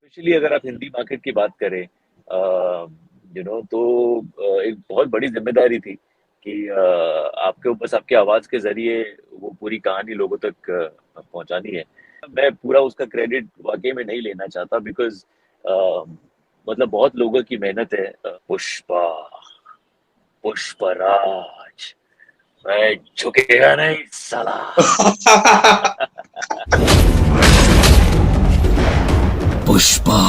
Specially अगर आप Hindi market की बात करें, तो एक बहुत बड़ी जिम्मेदारी थी कि आपके बस आपकी आवाज के जरिए वो पूरी कहानी लोगों तक पहुंचानी है। मैं पूरा उसका क्रेडिट वाकई में नहीं लेना चाहता, बिकॉज मतलब बहुत लोगों की मेहनत है। पुष्पा, पुष्पराज, मैं झुकेगा नहीं साला। पुष्पा,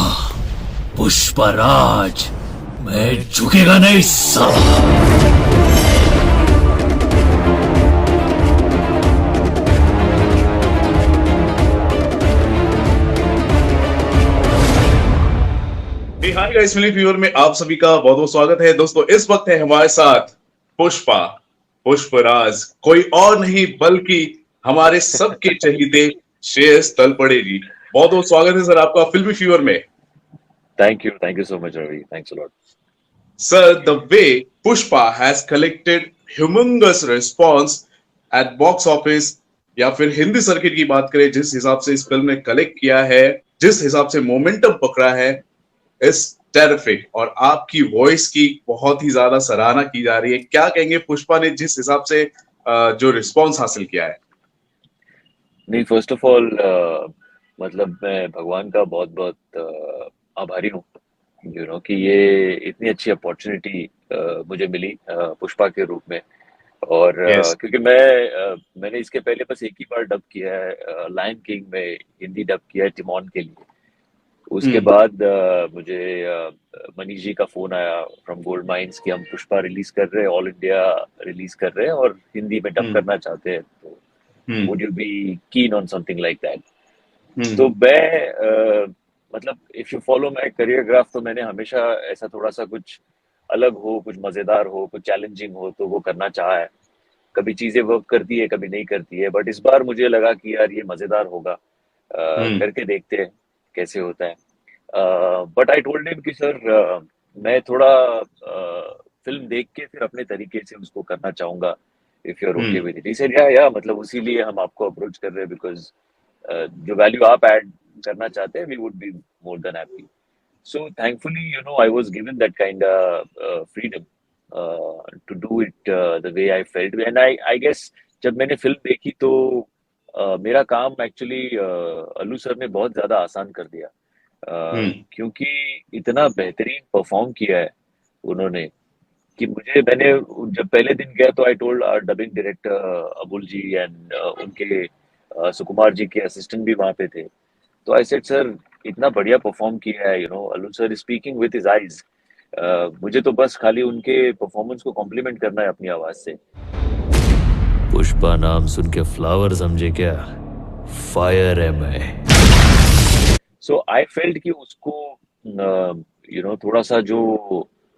पुष्पराज, मैं झुकेगा नहीं साला। हाय गाइस, फिल्मी फीवर में आप सभी का बहुत बहुत स्वागत है। दोस्तों, इस वक्त है हमारे साथ पुष्पा, पुष्पराज, कोई और नहीं बल्कि हमारे सबके चहेते श्रेयस तलपड़े जी। बहुत बहुत स्वागत है सर आपका फिल्मी फीवर में। Thank you so much Ravi, thanks a lot. Sir, the way Pushpa has collected humongous response at box office, या फिर हिंदी सर्किट की बात करें, जिस हिसाब से इस फिल्म ने कलेक्ट किया है, जिस हिसाब से मोमेंटम पकड़ा है, इज टेरिफिक। और आपकी वॉइस की बहुत ही ज्यादा सराहना की जा रही है। क्या कहेंगे पुष्पा ने जिस हिसाब से जो रिस्पांस हासिल किया है? नहीं, फर्स्ट ऑफ ऑल मतलब मैं भगवान का बहुत बहुत आभारी हूँ, कि ये इतनी अच्छी अपॉर्चुनिटी मुझे मिली पुष्पा के रूप में। और यस। क्योंकि मैंने इसके पहले बस एक ही बार डब किया है, लायन किंग में हिंदी डब किया है टिमोन के लिए। उसके हम्म। बाद मुझे मनीष जी का फोन आया फ्रॉम गोल्ड माइंस कि हम पुष्पा रिलीज कर रहे हैं, ऑल इंडिया रिलीज कर रहे हैं और हिंदी में डब हम्म। करना चाहते हैं, तो hmm. Would you be keen on something like that. तो हम्म। मैं मतलब if you follow my career graph, तो मैंने हमेशा ऐसा थोड़ा सा कुछ अलग हो, कुछ मजेदार हो, कुछ चैलेंजिंग हो, तो वो करना चाहा है। कभी चीजें वर्क करती है, कभी नहीं करती है, बट इस बार मुझे लगा कि यार ये मजेदार होगा, हम्म। करके देखते हैं कैसे होता है। बट आई टोल्ड हिम कि सर, मैं थोड़ा फिल्म देख के फिर अपने तरीके से उसको करना चाहूंगा, if you are okay hmm. With it. He said या मतलब उसी लिए हम आपको अप्रोच कर रहे हैं, बिकॉज जो वैल्यू आप ऐड करना चाहते हैं, we would be more than happy. So thankfully, I was given that kind of freedom to do it the way I felt. And I guess जब मैंने फिल्म देखी तो मेरा काम एक्चुअली अल्लू सर ने बहुत ज्यादा आसान कर दिया, हम्म। क्योंकि इतना बेहतरीन परफॉर्म किया है उन्होंने कि मैंने जब पहले दिन गया तो I told our dubbing director Abul ji and उनके सुकुमार जी के असिस्टेंट भी वहां पे थे। तो आई सेड सर, इतना बढ़िया परफॉर्म किया है, Allu sir is speaking with his eyes. मुझे तो बस खाली उनके परफॉर्मेंस को कॉम्प्लीमेंट करना है अपनी आवाज से। पुष्पा नाम सुन के फ्लावर समझे क्या? फायर है मैं। सो आई फेल्ट कि उसको थोड़ा सा जो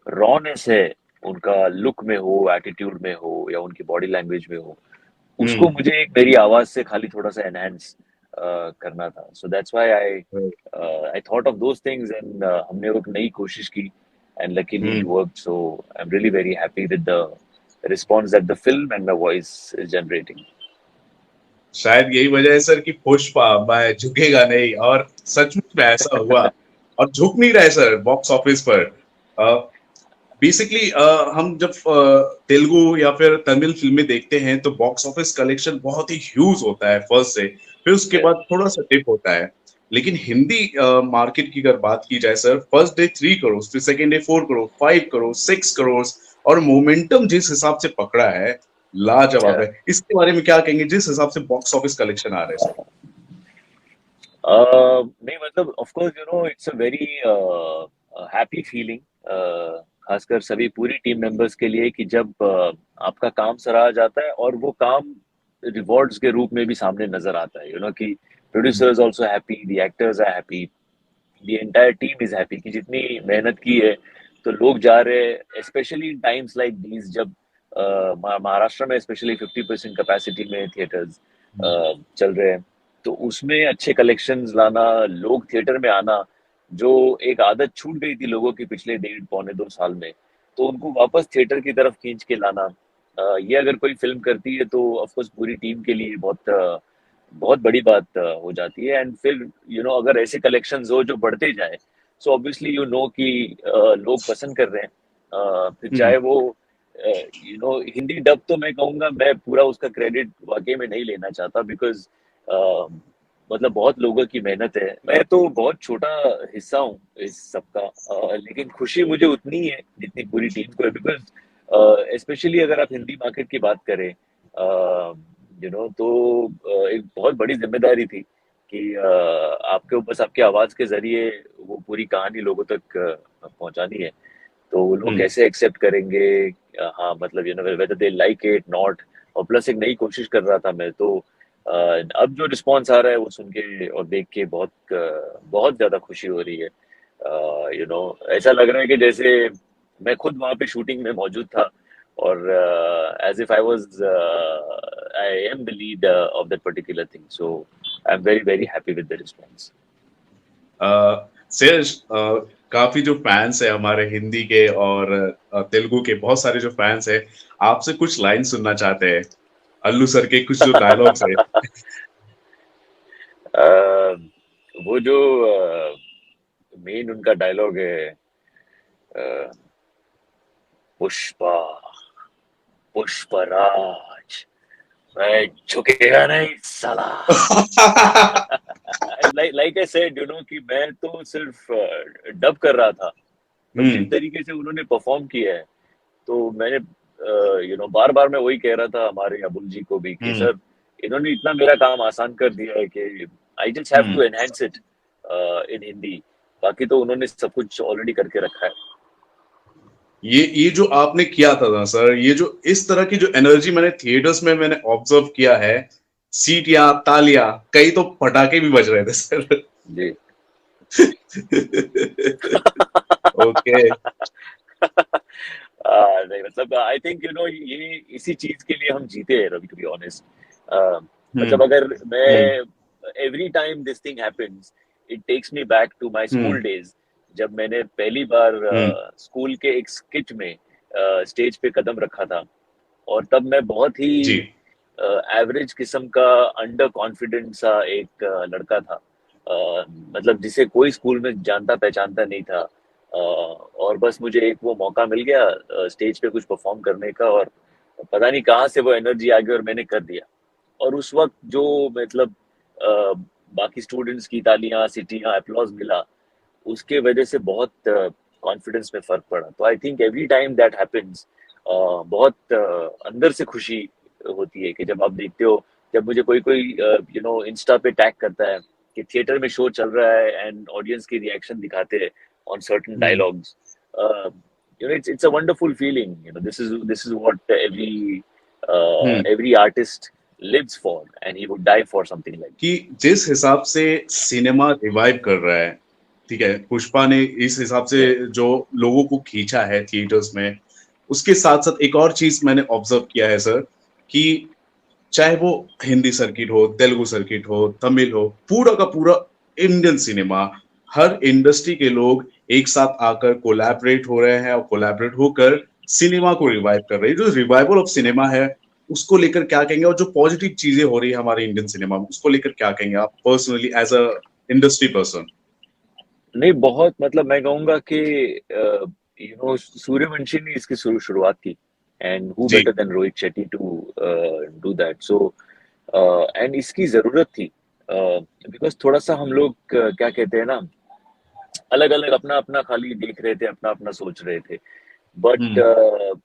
रॉनेस है उनका लुक में हो, एटीट्यूड में हो, या उनकी बॉडी लैंग्वेज में हो, उसको हम्म। मुझे एक मेरी आवाज से खाली थोड़ा सा एनहांस करना था। So that's why I thought of those things, and हमने वो एक नई कोशिश की, and luckily it hmm. Worked. So I am really very happy with the response that the film and my voice is generating. शायद यही वजह है सर कि पुष्पा मैं झुकेगा नहीं, और सचमुच में ऐसा हुआ। और झुक नहीं रहे सर बॉक्स ऑफिस पर। बेसिकली हम जब तेलुगु या फिर तमिल फिल्में देखते हैं तो बॉक्स ऑफिस कलेक्शन बहुत ही ह्यूज होता है फर्स्ट से, फिर उसके बाद थोड़ा सा टिप होता है। लेकिन हिंदी मार्केट की अगर बात की जाए सर, फर्स्ट डे 3 करोड़, फिर सेकेंड डे 4 करोड़, 5 करोड़, 6 करोड़, और मोमेंटम जिस हिसाब से पकड़ा है, लाजवाब है। इसके बारे में क्या कहेंगे जिस हिसाब से बॉक्स ऑफिस कलेक्शन आ रहे हैं सर? नहीं, मतलब of course it's a very happy feeling, खासकर सभी पूरी टीम मेंबर्स के लिए, कि जब आपका काम सराहा जाता है और वो काम रिवॉर्ड्स के रूप में भी सामने नजर आता है, कि producers also happy, the actors are happy, the entire team is happy कि जितनी मेहनत की है तो लोग जा रहे हैं। Specially in times like these, जब महाराष्ट्र में स्पेशली 50% कैपेसिटी में थिएटर्स चल रहे हैं, तो उसमें अच्छे कलेक्शंस लाना, लोग थिएटर में आना, जो एक आदत छूट गई थी लोगों की पिछले 1.5 पौने 2 साल में, तो उनको वापस थिएटर की तरफ खींच के लाना, ये अगर कोई फिल्म करती है तो ऑफ कोर्स पूरी टीम के लिए बहुत बहुत बड़ी बात हो जाती है। एंड फिर अगर ऐसे कलेक्शंस हो जो बढ़ते जाए, सो ऑब्वियसली कि लोग पसंद कर रहे हैं। फिर हम्म चाहे वो हिंदी डब, तो मैं कहूँगा मैं पूरा उसका क्रेडिट वाकई में नहीं लेना चाहता, बिकॉज मतलब बहुत लोगों की मेहनत है। मैं तो बहुत छोटा हिस्सा हूँ इस सब का, लेकिन खुशी मुझे उतनी है जितनी पूरी टीम को है, बिकॉज स्पेशली अगर आप हिंदी मार्केट की बात करें, तो एक बहुत बड़ी जिम्मेदारी थी कि आपके बस आपकी आवाज के जरिए वो पूरी कहानी लोगों तक पहुंचानी है। तो वो लोग हम्म कैसे एक्सेप्ट करेंगे, हाँ मतलब whether they like it not. और प्लस एक नई कोशिश कर रहा था मैं, तो अब जो रिस्पांस आ रहा है वो सुन के और देख के बहुत ज्यादा खुशी हो रही है। ऐसा लग रहा है कि जैसे मैं खुद वहां पे शूटिंग में मौजूद था, और as if I was I am the lead of that particular thing, so I am very very happy with the response. Says, काफी जो फैंस है हमारे हिंदी के और तेलुगु के, बहुत सारे जो फैंस है आपसे कुछ लाइन सुनना चाहते हैं, अल्लू सर के कुछ जो डायलॉग्स है। वो जो मेन उनका डायलॉग है, अ, पुष्पा, पुष्पराज, मैं झुकेगा नहीं साला। लाइक आई सेड कि मैं तो सिर्फ डब कर रहा था, बट जिस हम्म तरीके से उन्होंने परफॉर्म किया है, तो मैंने बार बार मैं वही कह रहा था हमारे अबुल जी को भी कि हम्म सर, इन्होंने इतना मेरा काम आसान कर दिया है कि I just have hmm to enhance it in Hindi. बाकी तो उन्होंने सब कुछ ऑलरेडी करके रखा है। ये जो आपने किया था ना सर, ये जो इस तरह की जो एनर्जी मैंने थिएटर्स में मैंने ऑब्जर्व किया है, सीटियां, तालियां, कई तो पटाखे भी बज रहे थे सर। जी। ओके। नहीं मतलब आई थिंक ये इसी चीज के लिए हम जीते हैं Ravi, to be honest. Hmm मतलब अगर मैं hmm every time this thing happens, it takes me back to my hmm school days, जब मैंने पहली बार हम्म स्कूल के एक स्किट में स्टेज पे कदम रखा था। और तब मैं बहुत ही जी। एवरेज किस्म का अंडर कॉन्फिडेंट सा एक लड़का था, मतलब जिसे कोई स्कूल में जानता पहचानता नहीं था। और बस मुझे एक वो मौका मिल गया स्टेज पे कुछ परफॉर्म करने का, और पता नहीं कहाँ से वो एनर्जी आ गई और मैंने कर दिया। और उस वक्त जो मतलब अ, बाकी स्टूडेंट्स की तालियां, सीटियां, अप्लॉज मिला, उसके वजह से बहुत कॉन्फिडेंस में फर्क पड़ा। तो I think every time that happens, बहुत अंदर से खुशी होती है कि जब आप देखते हो, जब मुझे कोई कोई इंस्टा पे टैग करता है कि थिएटर में शो चल रहा है एंड ऑडियंस की रिएक्शन दिखाते हैं on certain hmm dialogues. It's a wonderful feeling. This is what hmm every artist lives for, and he would die for something like कि जिस हिसाब से सिनेमा रिवाइव कर रहा है, ठीक है, पुष्पा ने इस हिसाब से that. जो लोगों को खींचा है थिएटर्स में, उसके साथ साथ एक और चीज मैंने ऑब्जर्व किया है सर, कि चाहे वो हिंदी सर्किट हो, तेलुगु सर्किट हो, तमिल हो, पूरा का पूरा इंडियन सिनेमा, हर इंडस्ट्री के लोग एक साथ आकर कोलैबोरेट हो रहे हैं और कोलैबोरेट होकर सिनेमा को रिवाइव कर रहे हैं। जो रिवाइवल ऑफ सिनेमा है, उसको लेकर क्या कहेंगे, और जो पॉजिटिव चीजें हो रही है हमारे इंडियन सिनेमा में, उसको लेकर क्या कहेंगे आप personally as a industry person? नहीं, बहुत मतलब मैं कहूंगा कि सूर्यवंशी ने इसकी शुरुआत की, एंड हु जी। Better than Rohit Shetty to do that. So and इसकी जरूरत थी, बिकॉज थोड़ा सा हम लोग क्या कहते हैं ना, अलग अलग अपना अपना खाली देख रहे थे, अपना अपना सोच रहे थे। बट हम्म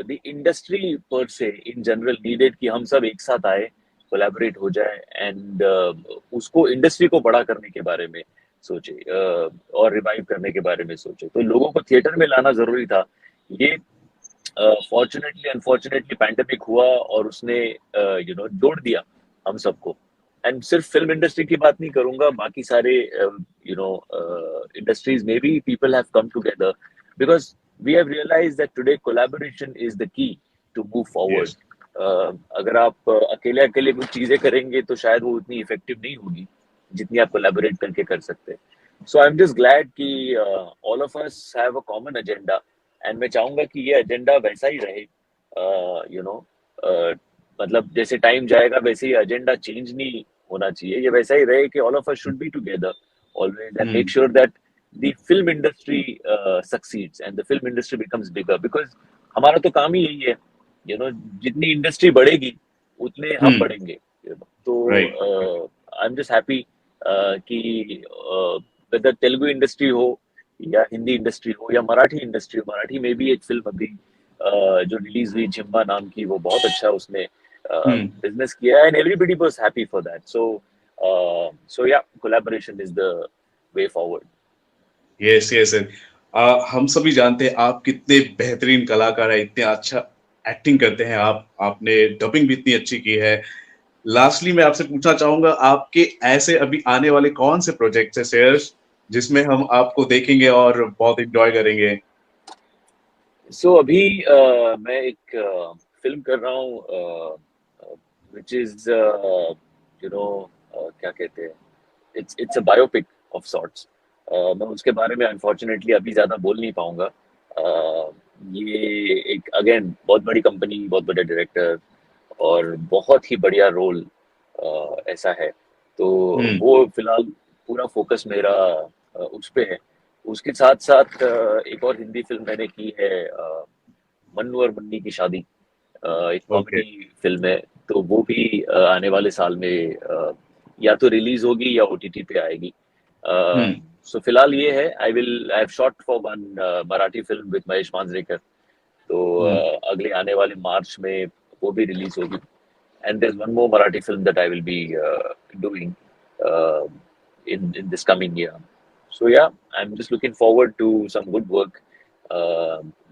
द इंडस्ट्री पर से इन जनरल नीडेड कि हम सब एक साथ आए, कोलैबोरेट हो जाए, एंड उसको इंडस्ट्री को बड़ा करने के बारे में सोचे, और रिवाइव करने के बारे में सोचे। तो लोगों को थिएटर में लाना जरूरी था। ये फॉर्चुनेटली अनफॉर्चुनेटली पैंडेमिक हुआ और उसने जोड़ दिया हम सबको। एंड सिर्फ फिल्म इंडस्ट्री की बात नहीं करूंगा, बाकी सारे इंडस्ट्रीज में भी people have come together, because we have realise that today collaboration is the key to move forward. Yes. अगर आप अकेले अकेले कुछ चीजें करेंगे तो शायद वो उतनी इफेक्टिव नहीं होगी जितनी आप कोलैबोरेट करके कर सकते हैं। सो आई एम जस्ट ग्लैड कि all of us have a common agenda, and मैं चाहूंगा कि ये एजेंडा वैसा ही रहे। यू नो मतलब जैसे टाइम जाएगा वैसे ही एजेंडा चेंज नहीं होना चाहिए, ये वैसा ही रहे कि all of us should be together always and make hmm sure that the film industry succeeds and the film industry becomes bigger, because हमारा तो काम ही यही है, यू नो, जितनी इंडस्ट्री बढ़ेगी उतने हम हम्म बढ़ेंगे, you know. राइट तो आई एम जस्ट हैप्पी कि वेदर तेलुगु इंडस्ट्री हो या हिंदी इंडस्ट्री हो या मराठी इंडस्ट्री हो, मराठी में भी एक फिल्म अभी जो रिलीज हुई जिम्बा नाम की, वो बहुत अच्छा उसने हम्म बिजनेस किया and everybody was happy for that, so yeah collaboration is the way forward. Yes yes. हम सभी जानते हैं आप कितने बेहतरीन कलाकार हैं, इतने अच्छा एक्टिंग करते हैं आप, आपने डबिंग भी इतनी अच्छी की है। लास्टली मैं आपसे पूछना चाहूंगा, आपके ऐसे अभी आने वाले कौन से प्रोजेक्ट्स है शेयर्स जिसमें हम आपको देखेंगे और बहुत एंजॉय करेंगे? सो अभी मैं एक फिल्म कर रहा हूँ विच इज यू नो क्या कहते हैं, it's a biopic of sorts. मैं उसके बारे में अनफॉर्चुनेटली अभी ज्यादा बोल नहीं पाऊंगा। ये एक अगेन बहुत बड़ी कंपनी, बहुत बड़े डायरेक्टर और बहुत ही बढ़िया रोल ऐसा है, तो हम्म वो फिलहाल पूरा फोकस मेरा उस पे है। उसके साथ साथ एक और हिंदी फिल्म मैंने की है, मन्नू और मन्नी की शादी, एक ओके। कॉमेडी फिल्म है, तो वो भी आने वाले साल में या तो रिलीज होगी या ओटीटी पे आएगी। हम्म सो फिलहाल ये है, I have shot for one Marathi film with Mahesh Manjrekar, तो हम्म अगले आने वाले मार्च में वो भी रिलीज होगी। And there is one more Marathi film that I will be doing in this coming year. So yeah, I'm just looking forward to some good work.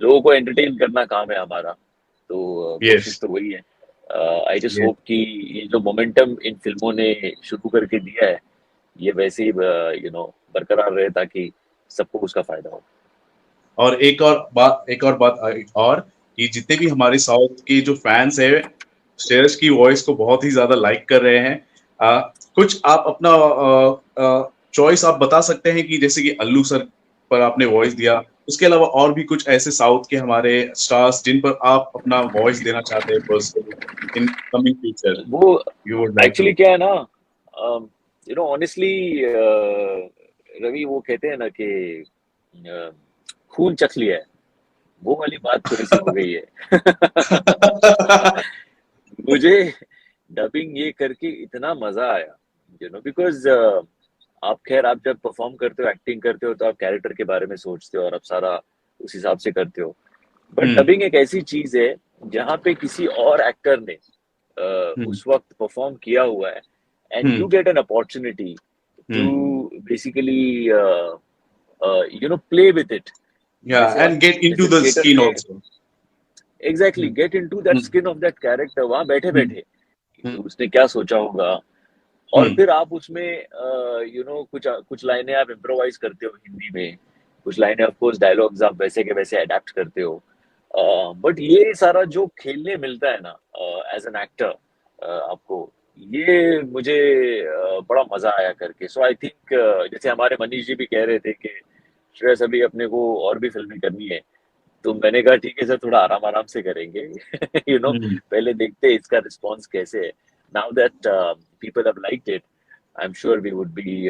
लोगों को एंटरटेन करना काम है हमारा, तो यस कोशिश तो वही है। I just yes. होप कि ये जो मोमेंटम इन फिल्मों ने शुरू करके दिया है, ये वैसे ही बरकरार रहे, ताकि सबको उसका फायदा हो। और एक और बात कि जितने भी हमारे साउथ के जो फैंस है शेयर्स की वॉइस को बहुत ही ज्यादा लाइक कर रहे हैं। कुछ आप अपना चॉइस आप बता सकते हैं कि जैसे कि अल्लू सर पर आपने वॉइस दिया, उसके अलावा और भी कुछ ऐसे साउथ के हमारे स्टार्स जिन पर आप अपना वॉइस देना चाहते हैं पर्सनली इन कमिंग फ्यूचर, वो you would like actually to? क्या है ना, ऑनेस्टली रवि, वो कहते हैं ना कि अ, खून चख लिया है, वो वाली बात थोड़ी सी हो गई है। मुझे डबिंग ये करके इतना मजा आया, बिकॉज आप खैर, आप जब परफॉर्म करते हो, एक्टिंग करते हो, तो आप कैरेक्टर के बारे में सोचते हो और आप सारा उस हिसाब से करते हो। बट हम्म डबिंग एक ऐसी चीज है जहाँ पे किसी और एक्टर ने हम्म उस वक्त परफॉर्म किया हुआ है, and hmm you get an opportunity to hmm basically play with it. या जैसे अब एंड गेट इनटू जैसे द थिएटर स्किन में also. Exactly get into that skin of that character, वहां बैठे हम्म बैठे हम्म उसने क्या सोचा होगा, और हम्म फिर आप उसमें कुछ कुछ लाइनें आप इम्प्रोवाइज करते हो हिंदी में, कुछ लाइनें ऑफ कोर्स डायलॉग्स आप वैसे के वैसे अडेप्ट करते हो। बट ये सारा जो खेलने मिलता है ना एज एन एक्टर आपको, ये मुझे बड़ा मजा आया करके। सो आई थिंक जैसे हमारे मनीष जी भी कह रहे थे कि श्रेयस अभी अपने को और भी फिल्में करनी है, तो मैंने कहा ठीक है सर, थोड़ा आराम आराम से करेंगे। हम्म। पहले देखते हैं इसका रिस्पॉन्स कैसे है। Now that people have liked it, I am sure we would be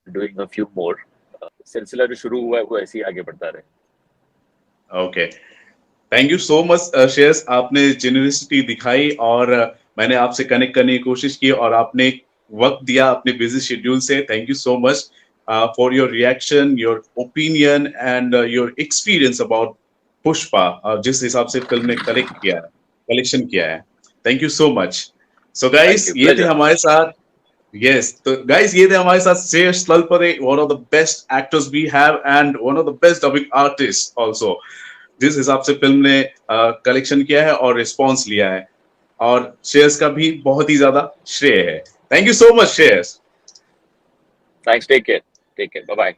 doing a few more. सिलसिला जो शुरू हुआ है वो ऐसे ही आगे बढ़ता रहे। Okay, thank you so much shares, आपने जेनरसिटी दिखाई और मैंने आपसे कनेक्ट करने की कोशिश की और आपने वक्त दिया अपने बिजी शेड्यूल से। Thank you so much for your reaction, your opinion and your experience about Pushpa, जिस हिसाब से फिल्म ने कलेक्शन किया है। Thank you so much. So thank guys, you, ये थे प्लेजर। हमारे साथ, यस, तो गाइस ये थे हमारे साथ Shreyas Talpade, one of the best actors we have and one of the best dubbing artist also, जिस हिसाब से फिल्म ने कलेक्शन किया है और रिस्पॉन्स लिया है, और शेयर्स का भी बहुत ही ज्यादा श्रेय है। Thank you so much shares. Thanks, take care, bye bye.